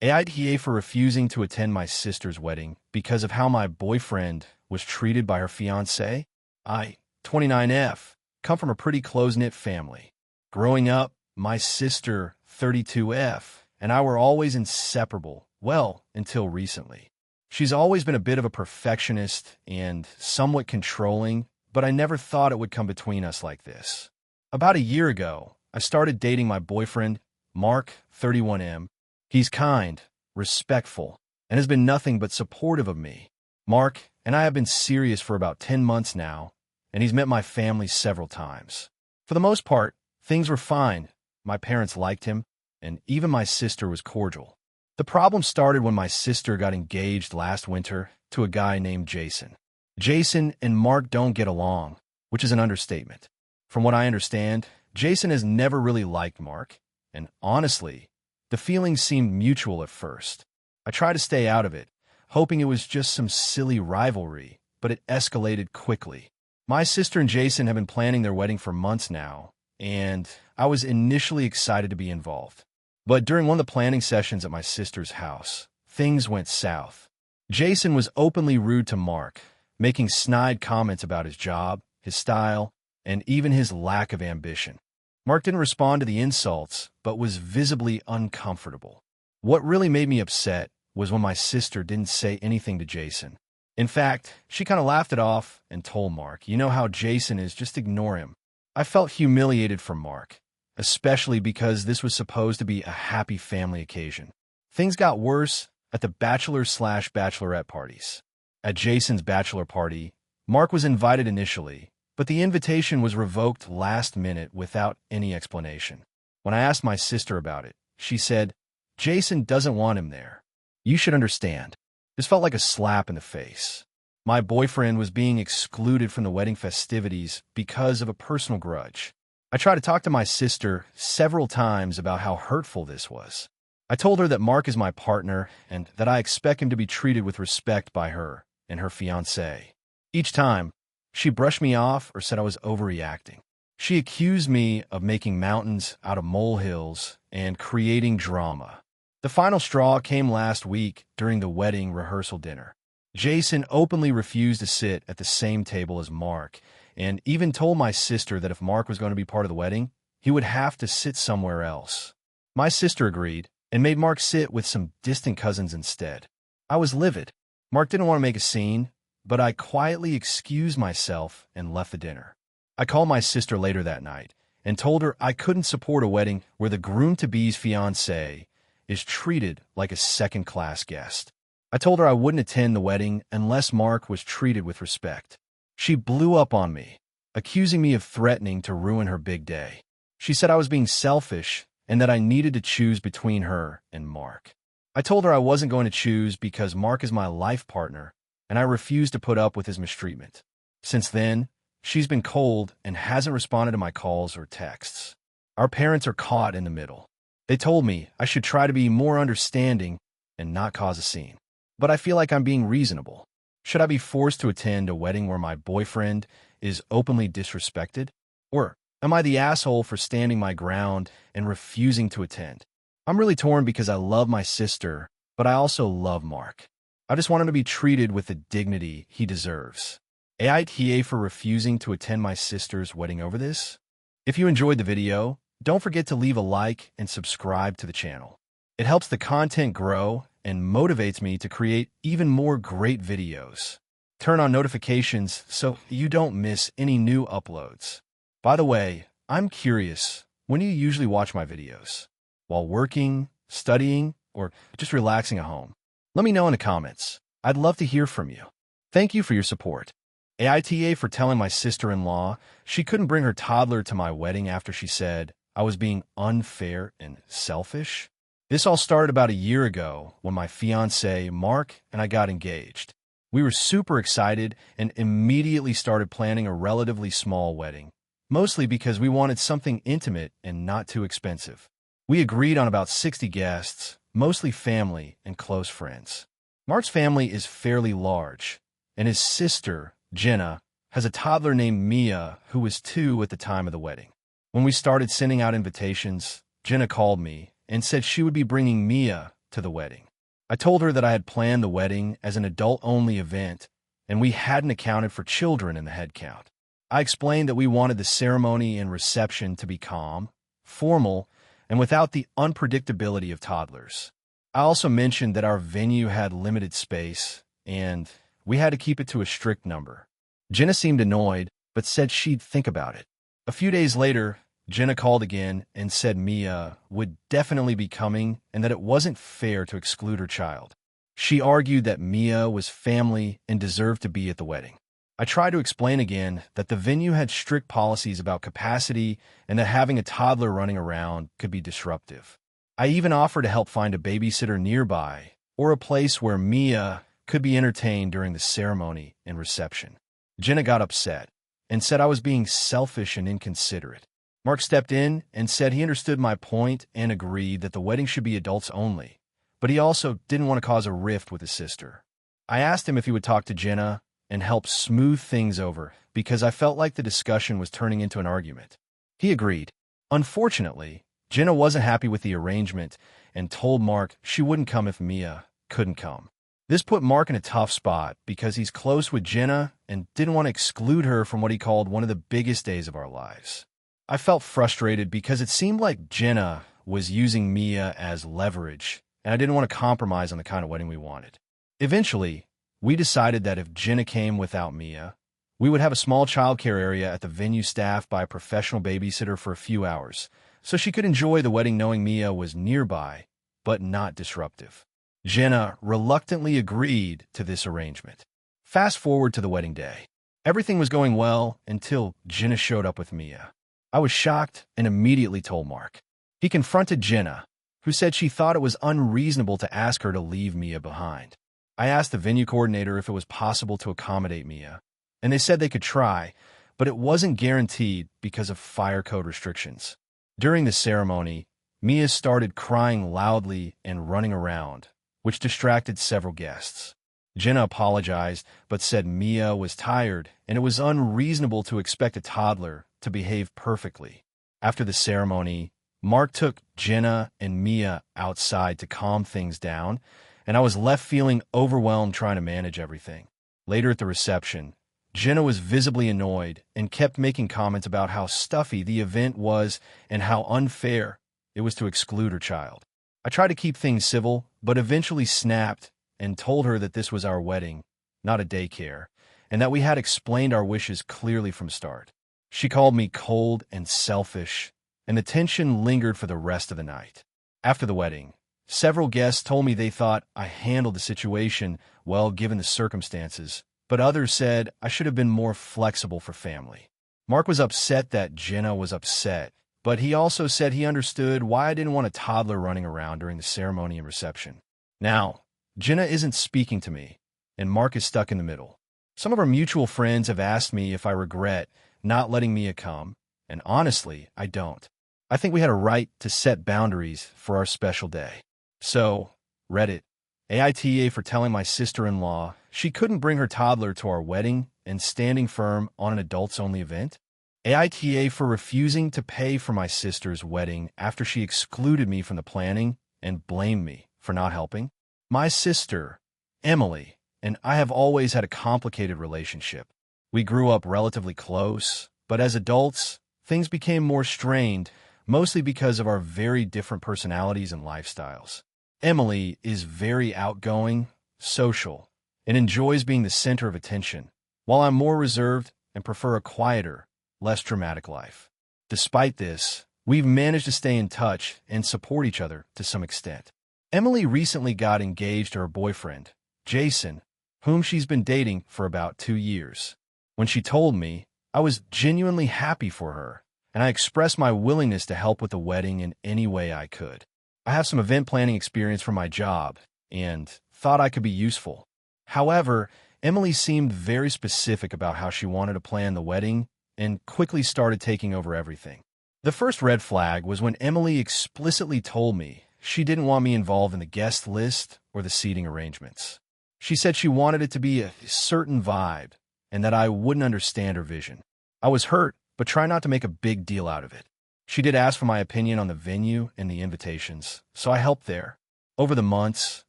AITA for refusing to attend my sister's wedding because of how my boyfriend was treated by her fiancé. I, 29F, come from a pretty close-knit family. Growing up, my sister, 32F, and I were always inseparable, well, until recently. She's always been a bit of a perfectionist and somewhat controlling, but I never thought it would come between us like this. About a year ago, I started dating my boyfriend, Mark, 31M. He's kind, respectful, and has been nothing but supportive of me. Mark and I have been serious for about 10 months now, and he's met my family several times. For the most part, things were fine. My parents liked him, and even my sister was cordial. The problem started when my sister got engaged last winter to a guy named Jason. Jason and Mark don't get along, which is an understatement. From what I understand, Jason has never really liked Mark, and honestly, the feelings seemed mutual at first. I tried to stay out of it, hoping it was just some silly rivalry, but it escalated quickly. My sister and Jason have been planning their wedding for months now, and I was initially excited to be involved. But during one of the planning sessions at my sister's house, things went south. Jason was openly rude to Mark, making snide comments about his job, his style, and even his lack of ambition. Mark didn't respond to the insults, but was visibly uncomfortable. What really made me upset was when my sister didn't say anything to Jason. In fact, she kind of laughed it off and told Mark, "You know how Jason is, just ignore him." I felt humiliated for Mark, especially because this was supposed to be a happy family occasion. Things got worse at the bachelor/bachelorette parties. At Jason's bachelor party, Mark was invited initially, but the invitation was revoked last minute without any explanation. When I asked my sister about it, she said, "Jason doesn't want him there. You should understand." This felt like a slap in the face. My boyfriend was being excluded from the wedding festivities because of a personal grudge. I tried to talk to my sister several times about how hurtful this was. I told her that Mark is my partner and that I expect him to be treated with respect by her and her fiancé. Each time, she brushed me off or said I was overreacting. She accused me of making mountains out of molehills and creating drama. The final straw came last week during the wedding rehearsal dinner. Jason openly refused to sit at the same table as Mark, and even told my sister that if Mark was going to be part of the wedding, he would have to sit somewhere else. My sister agreed and made Mark sit with some distant cousins instead. I was livid. Mark didn't want to make a scene, but I quietly excused myself and left the dinner. I called my sister later that night and told her I couldn't support a wedding where the groom-to-be's fiancé is treated like a second-class guest. I told her I wouldn't attend the wedding unless Mark was treated with respect. She blew up on me, accusing me of threatening to ruin her big day. She said I was being selfish and that I needed to choose between her and Mark. I told her I wasn't going to choose because Mark is my life partner, and I refused to put up with his mistreatment. Since then, she's been cold and hasn't responded to my calls or texts. Our parents are caught in the middle. They told me I should try to be more understanding and not cause a scene. But I feel like I'm being reasonable. Should I be forced to attend a wedding where my boyfriend is openly disrespected? Or am I the asshole for standing my ground and refusing to attend? I'm really torn because I love my sister, but I also love Mark. I just want him to be treated with the dignity he deserves. AITA for refusing to attend my sister's wedding over this? If you enjoyed the video, don't forget to leave a like and subscribe to the channel. It helps the content grow and motivates me to create even more great videos. Turn on notifications so you don't miss any new uploads. By the way, I'm curious, when do you usually watch my videos? While working, studying, or just relaxing at home? Let me know in the comments. I'd love to hear from you. Thank you for your support. AITA for telling my sister-in-law she couldn't bring her toddler to my wedding after she said I was being unfair and selfish. This all started about a year ago when my fiancé, Mark, and I got engaged. We were super excited and immediately started planning a relatively small wedding, mostly because we wanted something intimate and not too expensive. We agreed on about 60 guests, mostly family and close friends. Mark's family is fairly large, and his sister, Jenna, has a toddler named Mia who was 2 at the time of the wedding. When we started sending out invitations, Jenna called me and said she would be bringing Mia, to the wedding. I told her that I had planned the wedding as an adult-only event, and we hadn't accounted for children in the head count. I explained that we wanted the ceremony and reception to be calm, formal, and without the unpredictability of toddlers. I also mentioned that our venue had limited space, and we had to keep it to a strict number. Jenna seemed annoyed, but said she'd think about it. A few days later, Jenna called again and said Mia would definitely be coming and that it wasn't fair to exclude her child. She argued that Mia was family and deserved to be at the wedding. I tried to explain again that the venue had strict policies about capacity and that having a toddler running around could be disruptive. I even offered to help find a babysitter nearby or a place where Mia could be entertained during the ceremony and reception. Jenna got upset and said I was being selfish and inconsiderate. Mark stepped in and said he understood my point and agreed that the wedding should be adults only, but he also didn't want to cause a rift with his sister. I asked him if he would talk to Jenna and help smooth things over because I felt like the discussion was turning into an argument. He agreed. Unfortunately, Jenna wasn't happy with the arrangement and told Mark she wouldn't come if Mia couldn't come. This put Mark in a tough spot because he's close with Jenna and didn't want to exclude her from what he called one of the biggest days of our lives. I felt frustrated because it seemed like Jenna was using Mia as leverage, and I didn't want to compromise on the kind of wedding we wanted. Eventually, we decided that if Jenna came without Mia, we would have a small childcare area at the venue staffed by a professional babysitter for a few hours, so she could enjoy the wedding knowing Mia was nearby, but not disruptive. Jenna reluctantly agreed to this arrangement. Fast forward to the wedding day. Everything was going well until Jenna showed up with Mia. I was shocked and immediately told Mark. He confronted Jenna, who said she thought it was unreasonable to ask her to leave Mia behind. I asked the venue coordinator if it was possible to accommodate Mia, and they said they could try, but it wasn't guaranteed because of fire code restrictions. During the ceremony, Mia started crying loudly and running around, which distracted several guests. Jenna apologized, but said Mia was tired and it was unreasonable to expect a toddler to behave perfectly. After the ceremony, Mark took Jenna and Mia outside to calm things down, and I was left feeling overwhelmed trying to manage everything. Later at the reception, Jenna was visibly annoyed and kept making comments about how stuffy the event was and how unfair it was to exclude her child. I tried to keep things civil, but eventually snapped and told her that this was our wedding, not a daycare, and that we had explained our wishes clearly from start. She called me cold and selfish, and the tension lingered for the rest of the night. After the wedding, several guests told me they thought I handled the situation well given the circumstances, but others said I should have been more flexible for family. Mark was upset that Jenna was upset, but he also said he understood why I didn't want a toddler running around during the ceremony and reception. Now, Jenna isn't speaking to me, and Mark is stuck in the middle. Some of our mutual friends have asked me if I regret not letting Mia come, and honestly, I don't. I think we had a right to set boundaries for our special day. So, Reddit, AITA for telling my sister-in-law she couldn't bring her toddler to our wedding and standing firm on an adults-only event. AITA for refusing to pay for my sister's wedding after she excluded me from the planning and blamed me for not helping. My sister, Emily, and I have always had a complicated relationship. We grew up relatively close, but as adults, things became more strained, mostly because of our very different personalities and lifestyles. Emily is very outgoing, social, and enjoys being the center of attention, while I'm more reserved and prefer a quieter, less dramatic life. Despite this, we've managed to stay in touch and support each other to some extent. Emily recently got engaged to her boyfriend, Jason, whom she's been dating for about 2 years. When she told me, I was genuinely happy for her, and I expressed my willingness to help with the wedding in any way I could. I have some event planning experience from my job, and thought I could be useful. However, Emily seemed very specific about how she wanted to plan the wedding and quickly started taking over everything. The first red flag was when Emily explicitly told me she didn't want me involved in the guest list or the seating arrangements. She said she wanted it to be a certain vibe and that I wouldn't understand her vision. I was hurt, but try not to make a big deal out of it. She did ask for my opinion on the venue and the invitations, so I helped there. Over the months,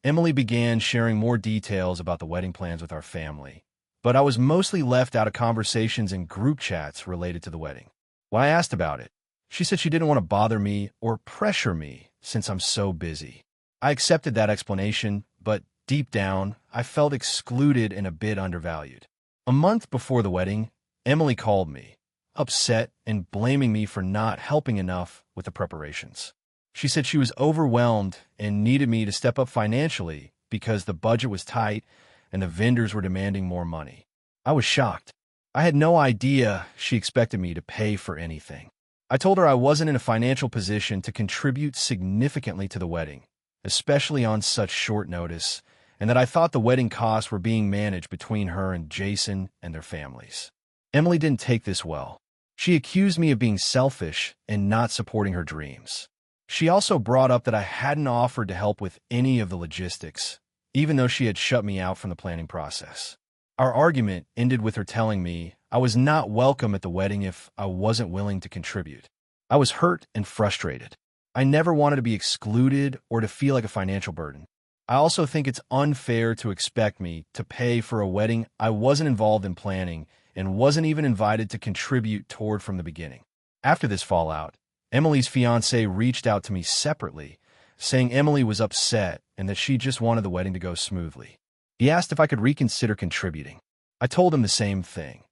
Emily began sharing more details about the wedding plans with our family, but I was mostly left out of conversations and group chats related to the wedding. When I asked about it, she said she didn't want to bother me or pressure me since I'm so busy. I accepted that explanation, but deep down, I felt excluded and a bit undervalued. A month before the wedding, Emily called me, upset and blaming me for not helping enough with the preparations. She said she was overwhelmed and needed me to step up financially because the budget was tight and the vendors were demanding more money. I was shocked. I had no idea she expected me to pay for anything. I told her I wasn't in a financial position to contribute significantly to the wedding, especially on such short notice, and that I thought the wedding costs were being managed between her and Jason and their families. Emily didn't take this well. She accused me of being selfish and not supporting her dreams. She also brought up that I hadn't offered to help with any of the logistics, even though she had shut me out from the planning process. Our argument ended with her telling me I was not welcome at the wedding if I wasn't willing to contribute. I was hurt and frustrated. I never wanted to be excluded or to feel like a financial burden. I also think it's unfair to expect me to pay for a wedding I wasn't involved in planning and wasn't even invited to contribute toward from the beginning. After this fallout, Emily's fiancé reached out to me separately, saying Emily was upset and that she just wanted the wedding to go smoothly. He asked if I could reconsider contributing. I told him the same thing.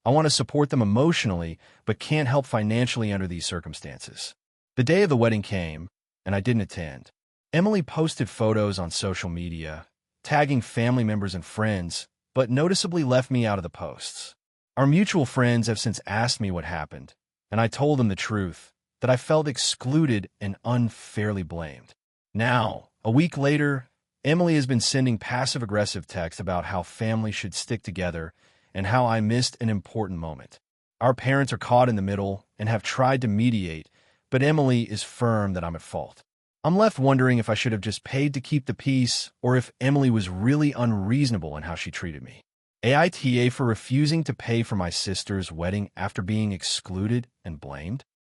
I want to support them emotionally, but can't help financially under these circumstances. The day of the wedding came, and I didn't attend. Emily posted photos on social media, tagging family members and friends, but noticeably left me out of the posts. Our mutual friends have since asked me what happened, and I told them the truth, that I felt excluded and unfairly blamed. Now, a week later, Emily has been sending passive-aggressive texts about how families should stick together and how I missed an important moment. Our parents are caught in the middle and have tried to mediate, but Emily is firm that I'm at fault. I'm left wondering if I should have just paid to keep the peace or if Emily was really unreasonable in how she treated me. AITA for refusing to pay for my sister's wedding after being excluded and blamed?